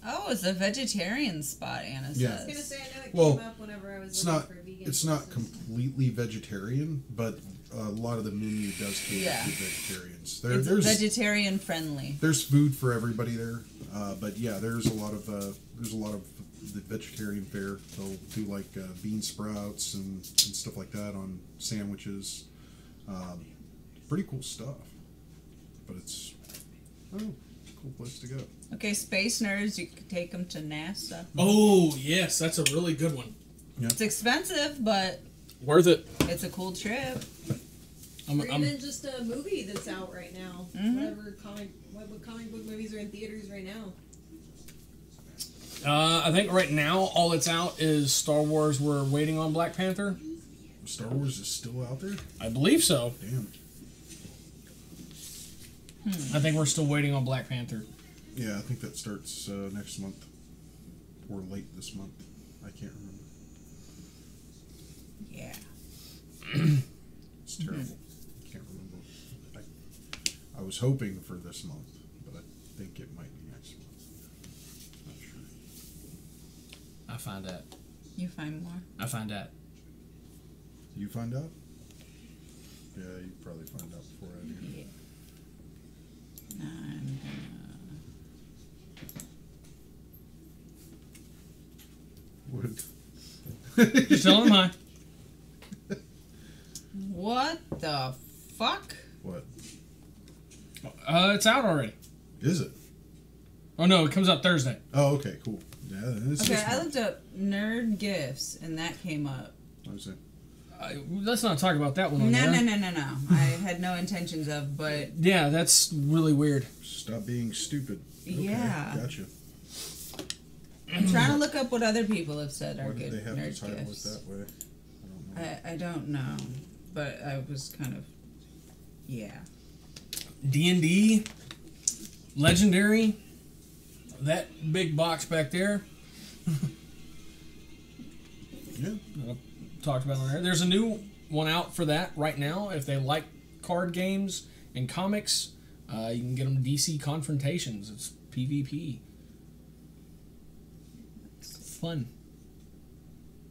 Oh, it's a vegetarian spot, Anna says. Yeah. I was gonna say I know it Well, came up whenever I was It's looking not. for vegan. It's not places. completely vegetarian, but a lot of the menu does cater Yeah. to vegetarians. It's There's vegetarian friendly. there's food for everybody there, but yeah, there's a lot of the vegetarian fare. They'll do like bean sprouts and stuff like that on sandwiches. Pretty cool stuff, but it's a cool place to go. Okay, space nerds, you could take them to NASA. Oh, yes. That's a really good one. It's expensive, but Worth it. it's a cool trip. I'm, Or I'm, even just a movie that's out right now. Mhm. Whatever what comic book movies are in theaters right now. I think right now all that's out is Star Wars. We're waiting on Black Panther. Star Wars is still out there. I believe so. Damn. I think we're still waiting on Black Panther. Yeah, I think that starts next month or late this month. I can't remember. Yeah. It's terrible. Can't remember. I was hoping for this month, but I think it might be next month. Not sure. I find that. You find more? I find that. You find out? Yeah, you probably find out before I do. Yeah. I'm What? Just tell them hi. What the fuck? What? It's out already. Is it? Oh no, it comes out Thursday. Oh, okay, cool. Yeah, then it's Okay, this I month. looked up nerd gifts and that came up. I was saying. Let's not talk about that one on No, there. no. I had no intentions of, but Yeah, that's really weird. Stop being stupid. Okay, Yeah. Gotcha. I'm trying to look up what other people have said are Why did good they have nerd to title gifts. it that way? I don't know. I don't know, but I was kind of, yeah. D&D, Legendary, that big box back there. Yeah. Talked about on there. There's a new one out for that right now. If they like card games and comics, you can get them DC Confrontations. It's PvP. Fun.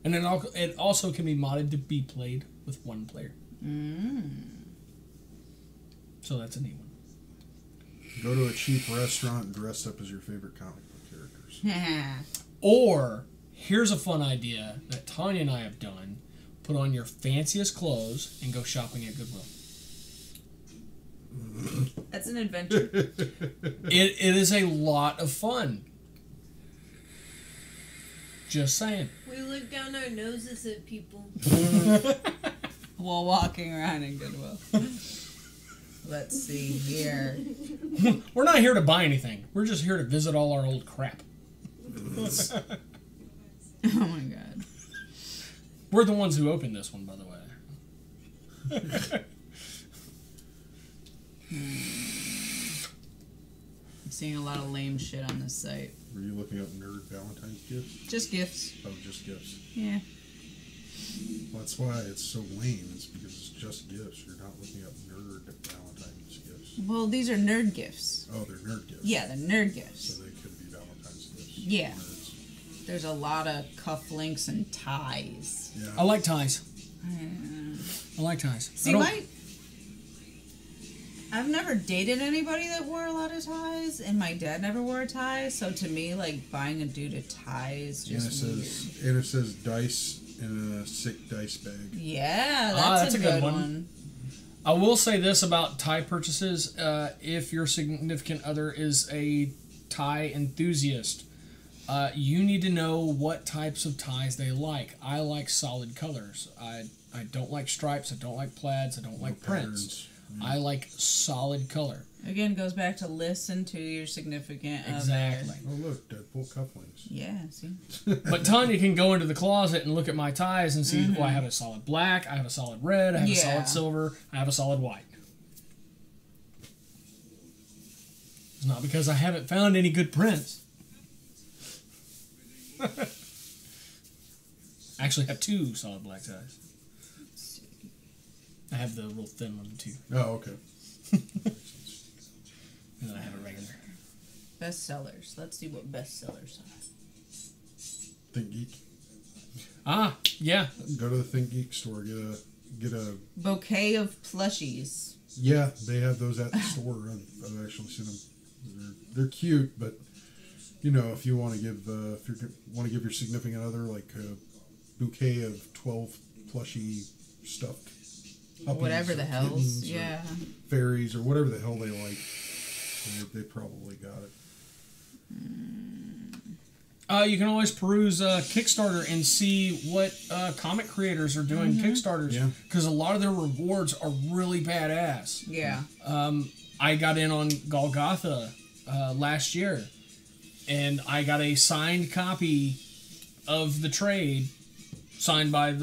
And then it also can be modded to be played with one player. Mm. So that's a neat one. Go to a cheap restaurant and dress up as your favorite comic book characters. Or, here's a fun idea that Tanya and I have done. Put on your fanciest clothes and go shopping at Goodwill. That's an adventure. It is a lot of fun. Just saying. We look down our noses at people. While walking around in Goodwill. Let's see here. We're not here to buy anything. We're just here to visit all our old crap. Oh my god. We're the ones who opened this one, by the way. I'm seeing a lot of lame shit on this site. Were you looking up nerd Valentine's gifts? Just gifts. Oh, just gifts. Yeah. Well, that's why it's so lame. It's because it's just gifts. You're not looking up nerd Valentine's gifts. Well, these are nerd gifts. Oh, they're nerd gifts. Yeah, they're nerd gifts. So they could be Valentine's gifts. Yeah. Nerds. There's a lot of cufflinks and ties. Yeah. I like ties. I like ties. See, I've never dated anybody that wore a lot of ties, and my dad never wore a tie. So to me, like buying a dude a tie is just weird. And it says dice in a sick dice bag. Yeah, that's a good one. I will say this about tie purchases. If your significant other is a tie enthusiast, you need to know what types of ties they like. I like solid colors. I don't like stripes. I don't like plaids. I don't like prints. I like solid color. Again, goes back to listen to your significant other. Exactly. Oh, look, Deadpool cufflinks. Yeah, see? But Tanya can go into the closet and look at my ties and see, I have a solid black, I have a solid red, I have a solid silver, I have a solid white. It's not because I haven't found any good prints. I actually have 2 solid black ties. I have the real thin one too. Oh, okay. And then I have a regular. Bestsellers. Let's see what bestsellers are. Think Geek. Ah, yeah. Go to the Think Geek store. Get a. Bouquet of plushies. Yeah, they have those at the store. I've actually seen them. They're cute, but you know, if you want to give your significant other like a bouquet of 12 plushy stuffed puppies Whatever or the hell's, kittens or yeah. fairies or whatever the hell they like, they probably got it. You can always peruse Kickstarter and see what comic creators are doing Kickstarters. Yeah. Because a lot of their rewards are really badass. Yeah. I got in on Golgotha last year, and I got a signed copy of the trade, signed by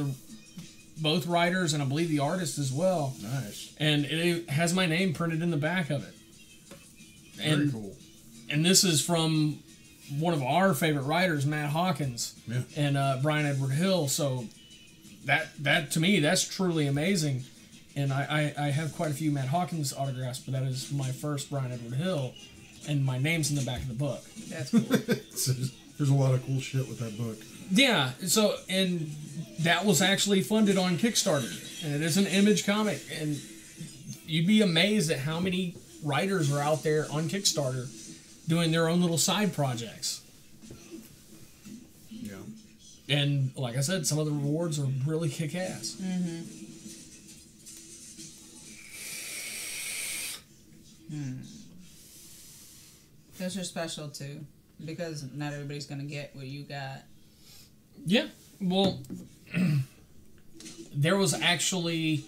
both writers and I believe the artist as well. Nice. And it has my name printed in the back of it. Very cool. And this is from one of our favorite writers, Matt Hawkins, and Brian Edward Hill. So that to me, that's truly amazing. And I have quite a few Matt Hawkins autographs, but that is my first Brian Edward Hill, and my name's in the back of the book. That's cool. So there's a lot of cool shit with that book. Yeah, so, and that was actually funded on Kickstarter, and it is an Image comic, and you'd be amazed at how many writers are out there on Kickstarter doing their own little side projects. Yeah. And like I said, some of the rewards are really kick-ass. Those are special too, because not everybody's gonna get what you got. Yeah, well, there was actually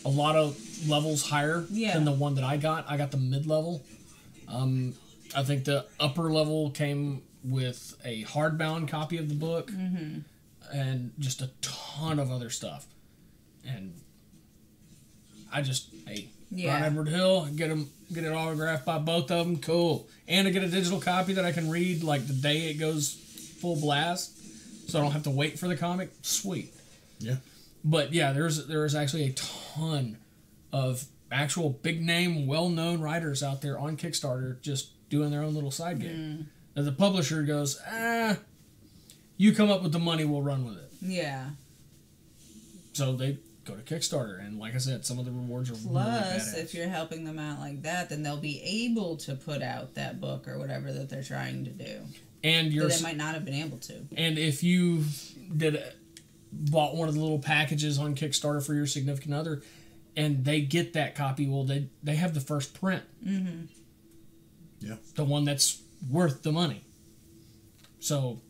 a lot of levels higher than the one that I got. I got the mid-level. I think the upper level came with a hardbound copy of the book and just a ton of other stuff. And I just, Brian Edward Hill, get it autographed by both of them, cool. And I get a digital copy that I can read like the day it goes full blast, so I don't have to wait for the comic. Sweet. Yeah. But yeah, there's actually a ton of actual big name, well known writers out there on Kickstarter just doing their own little side game. And the publisher goes, you come up with the money, we'll run with it. Yeah. So go to Kickstarter. And like I said, some of the rewards are really Plus, badass. if you're helping them out like that, then they'll be able to put out that book or whatever that they're trying to do. And you're That they might not have been able to. And if you bought one of the little packages on Kickstarter for your significant other, and they get that copy, well, they have the first print. Mm-hmm. Yeah. The one that's worth the money. So,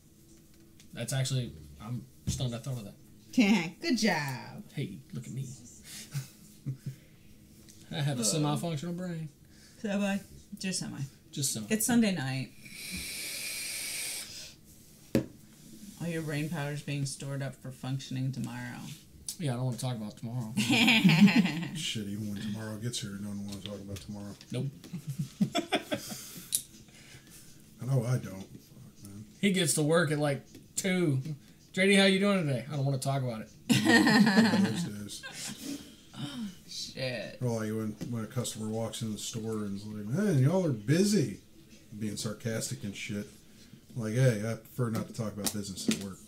that's actually, I'm stunned I thought of that. Good job. Hey, look at me. I have a semi-functional brain. Semi? Just semi. Just semi. It's Sunday night. All your brain power is being stored up for functioning tomorrow. Yeah, I don't want to talk about tomorrow. Shit, even when tomorrow gets here, no one want to talk about tomorrow. Nope. I know I don't. Fuck, man. He gets to work at like 2. JD, how you doing today? I don't want to talk about it. Those days. Shit. Or like when a customer walks in the store and is like, man, y'all are busy. Being sarcastic and shit. Like, hey, I prefer not to talk about business at work.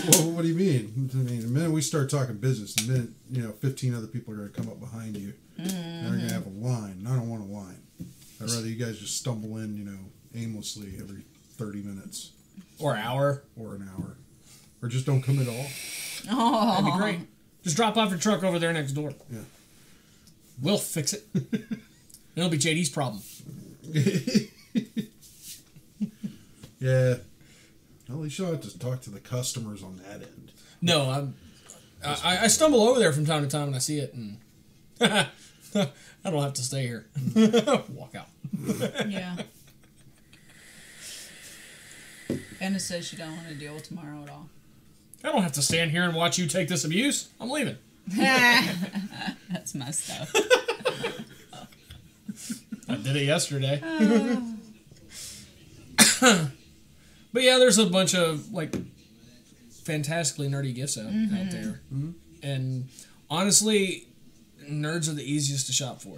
Well, what do you mean? I mean, the minute we start talking business, the minute, 15 other people are going to come up behind you. And they're going to have a line. And I don't want a line. I'd rather you guys just stumble in, aimlessly every 30 minutes. Or hour. Or an hour. Or just don't come at all. Oh. That'd be great. Just drop off your truck over there next door. Yeah. We'll fix it. It'll be JD's problem. Yeah. At least you'll have to talk to the customers on that end. No, I stumble over there from time to time and I see it, and I don't have to stay here. Walk out. Yeah. Anna says she don't want to deal with tomorrow at all. I don't have to stand here and watch you take this abuse. I'm leaving. That's messed up. I did it yesterday. But yeah, there's a bunch of fantastically nerdy gifts out there. Mm-hmm. And honestly, nerds are the easiest to shop for.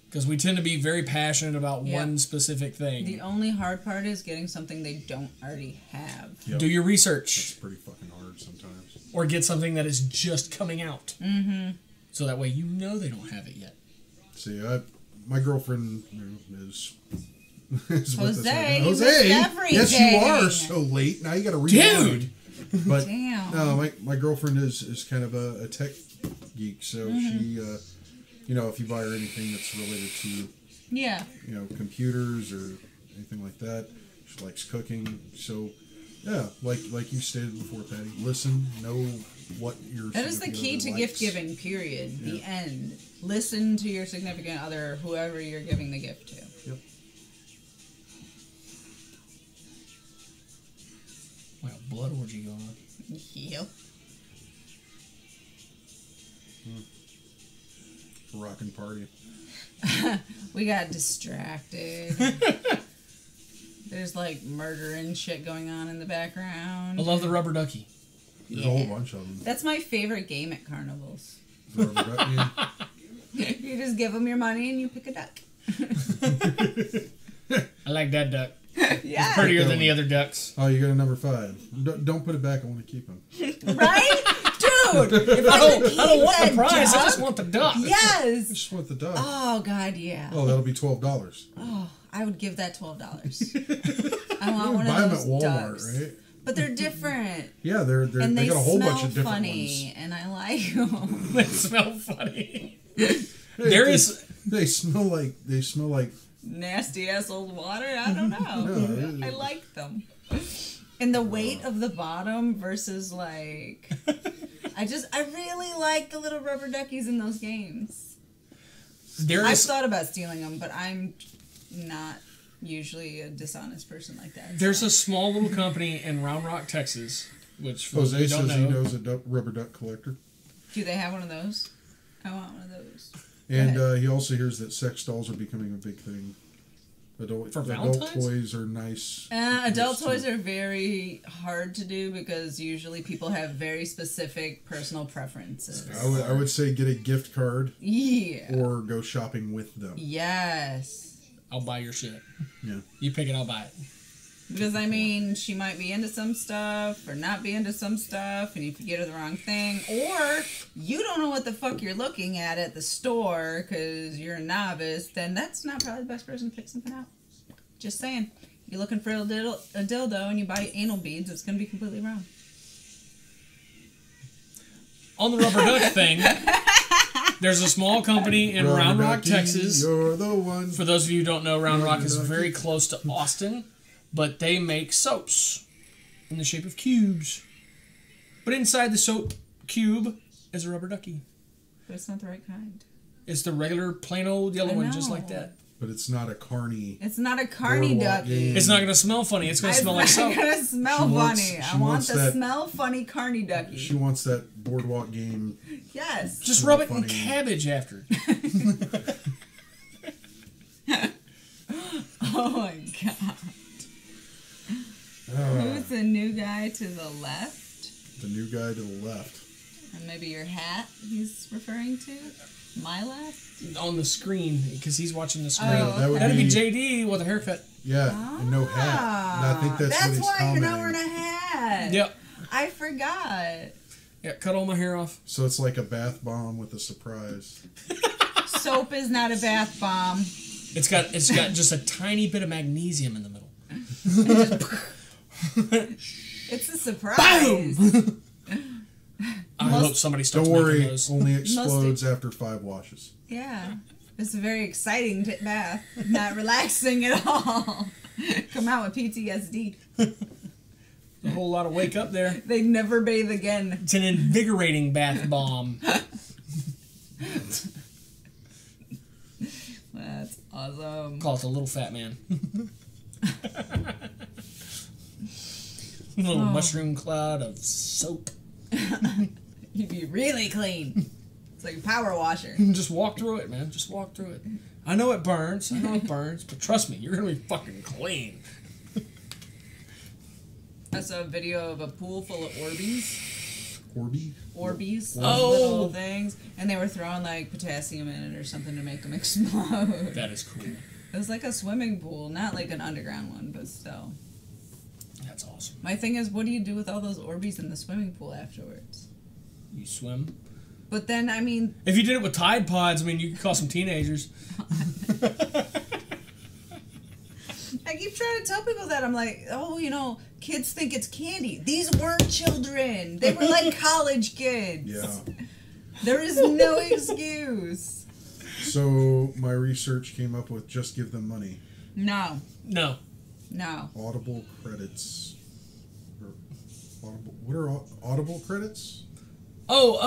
Because we tend to be very passionate about one specific thing. The only hard part is getting something they don't already have. Yep. Do your research. It's pretty fucking hard sometimes. Or get something that is just coming out. Mm-hmm. So that way you know they don't have it yet. See, my girlfriend is with Jose, us right now. you Jose, missed yes, you everything. are so late. Now you got to rewind. Dude! But Damn. no, my girlfriend is kind of a tech geek, so she, if you buy her anything that's related to, Yeah. computers or anything like that, she likes cooking. So, yeah, like you stated before, Patty, listen, know what your That is the key to gift likes. giving, period. Yeah. The end. Listen to your significant other, whoever you're giving the gift to. Yep. Wow, blood orgy going on. Yep. Rockin' party. We got distracted. There's murder and shit going on in the background. I love the rubber ducky. There's a whole bunch of them. That's my favorite game at carnivals. Yeah. You just give them your money and you pick a duck. I like that duck. Yeah. Prettier than the other ducks. Oh, you got a number 5. Don't put it back. I want to keep him. Right? Dude, if I could keep I don't want that the prize, I duck- just want the duck. I Yes. just want the dog. Oh, God, yeah. Oh, that'll be $12. Oh, I would give that $12. I want one Buy of them at those Walmart, ducks. right? But they're different. Yeah, they're And they got a whole bunch smell of different funny, and I like them. They smell funny. ones. There is. They smell like Nasty ass old water? I don't know. No, I like them. And the weight of the bottom versus I really like the little rubber duckies in those games. There I've is. thought about stealing them, but I'm not usually a dishonest person like that. There's a small little company in Round Rock, Texas, which for Jose those who don't says he know, knows a rubber duck collector. Do they have one of those? I want one of those. And he also hears that sex dolls are becoming a big thing. Adult Valentine's? toys are nice. Adult gifts, toys too. are very hard to do because usually people have very specific personal preferences. I would say get a gift card Yeah. or go shopping with them. Yes. I'll buy your shit. Yeah. You pick it, I'll buy it. Because, I mean, she might be into some stuff or not be into some stuff, and if you get her the wrong thing, or you don't know what the fuck you're looking at the store because you're a novice, then that's not probably the best person to pick something out. Just saying. You're looking for a dildo and you buy anal beads, it's going to be completely wrong. On the rubber duck thing, there's a small company in Round Rock, Ducky, Texas. You're the one. For those of you who don't know, Round Rock is Ducky. very close to Austin, but they make soaps in the shape of cubes. But inside the soap cube is a rubber ducky. But it's not the right kind. It's the regular plain old yellow I one, just know. like that. But it's not a carny. It's not a carny Boardwalk ducky. game. It's not going to smell funny. It's going to smell like soap. It's not gonna smell She wants- funny. she I want wants the that- smell funny carny ducky. She wants that boardwalk game. Yes. Just Smell rub it in funny. cabbage after. Oh my god. Who's the new guy to the left? The new guy to the left. And maybe your hat he's referring to? My left? On the screen, because he's watching the screen. Oh, That would That'd be be JD with a haircut. Yeah, and no hat. And I think that's what he's why commenting. you're not wearing a hat. Yep. I forgot. Yeah, cut all my hair off. So it's like a bath bomb with a surprise. Soap is not a bath bomb. It's got just a tiny bit of magnesium in the middle. It's a surprise. Boom! I Most- hope somebody starts Don't making worry, those. only explodes after 5 washes. Yeah. It's a very exciting bath. Not relaxing at all. Come out with PTSD. A whole lot of wake up there. They never bathe again. It's an invigorating bath bomb. That's awesome. Call it the little fat man. Little mushroom cloud of soap. You'd be really clean. It's like a power washer. Just walk through it, man. Just walk through it. I know it burns. But trust me, you're gonna be fucking clean. I saw a video of a pool full of Orbeez. Orby? Orbeez. Oh. Those little things. And they were throwing like potassium in it or something to make them explode. That is cool. It was like a swimming pool. Not like an underground one, but still. That's awesome. My thing is, what do you do with all those Orbeez in the swimming pool afterwards? You swim. But then, I mean, If you did it with Tide Pods, I mean, you could call some teenagers. I keep trying to tell people that. I'm like, oh, you know, kids think it's candy. These weren't children. They were like college kids. Yeah. There is no excuse. So my research came up with just give them money. No. No. No. Audible credits. Or Audible, what are Audible credits? Oh,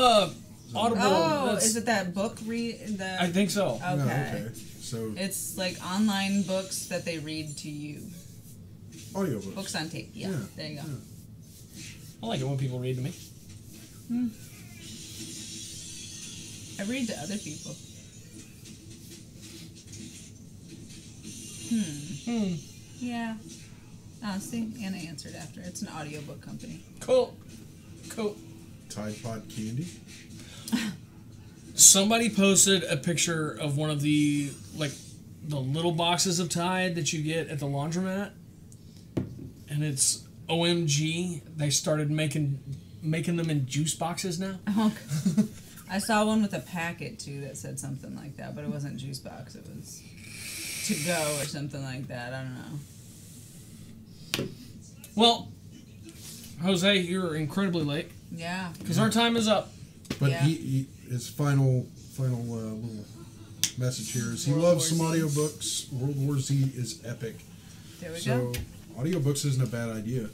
Audible. Oh, that's- is it that book I think so. Okay. No, okay. So It's like online books that they read to you. audiobooks. Books on tape. Yeah. Yeah, There you go. yeah. I like it when people read to me. I read to other people. Yeah. Oh, see? Anna answered after. It's an audiobook company. Cool. Cool. Tide Pod candy. Somebody posted a picture of one of the little boxes of Tide that you get at the laundromat, and it's OMG. They started making them in juice boxes now. Oh, I saw one with a packet too that said something like that, but it wasn't juice box. It was to go or something like that. I don't know. Well, Jose, you're incredibly late Yeah. because our time is up. But Yeah. his final little message here is he World loves some War Z. audiobooks. World War Z is epic. There we So go. audiobooks isn't a bad idea.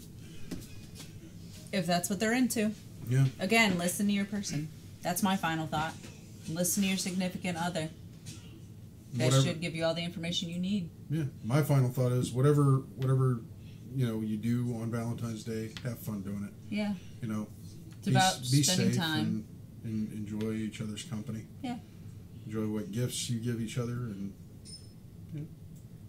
If that's what they're into. Yeah. Again, listen to your person. That's my final thought. Listen to your significant other. That Whatever. should give you all the information you need. Yeah. My final thought is whatever you do on Valentine's Day, have fun doing it. Yeah. You know, It's about be spending safe time. and enjoy each other's company. Yeah. Enjoy what gifts you give each other, and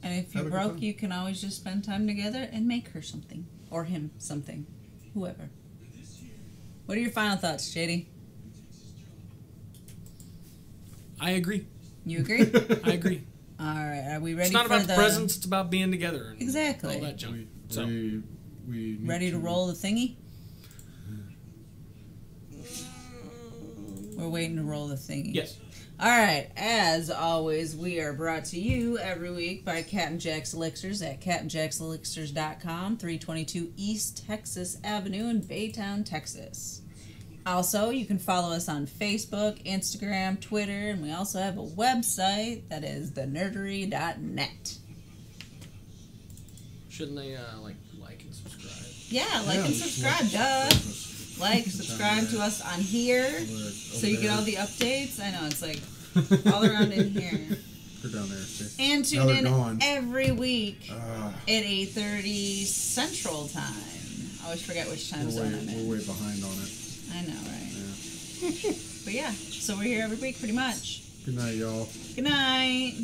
And if Have you're a good broke, time. you can always just spend time together and make her something. Or him something. Whoever. What are your final thoughts, JD? I agree. You agree? I agree. All right. Are we ready It's not for about the presents. It's about being together. And Exactly. All that junk. So we need Ready to roll the thingy? We're waiting to roll the thingy. yes. All right. As always, we are brought to you every week by Captain Jack's Elixirs at CaptainJacksElixirs.com, 322 East Texas Avenue in Baytown, Texas. Also, you can follow us on Facebook, Instagram, Twitter, and we also have a website that is thenerdery.net. Shouldn't they like and subscribe? Yeah, like and subscribe, duh. Like, subscribe to us on here so you get all the updates. I know, it's like all around in here. They're down there, see? And Now tune they're in gone. every week at 8:30 Central Time. I always forget which time zone I'm in. We're way behind on it. I know, right? Yeah. But yeah, so we're here every week pretty much. Good night, y'all. Good night.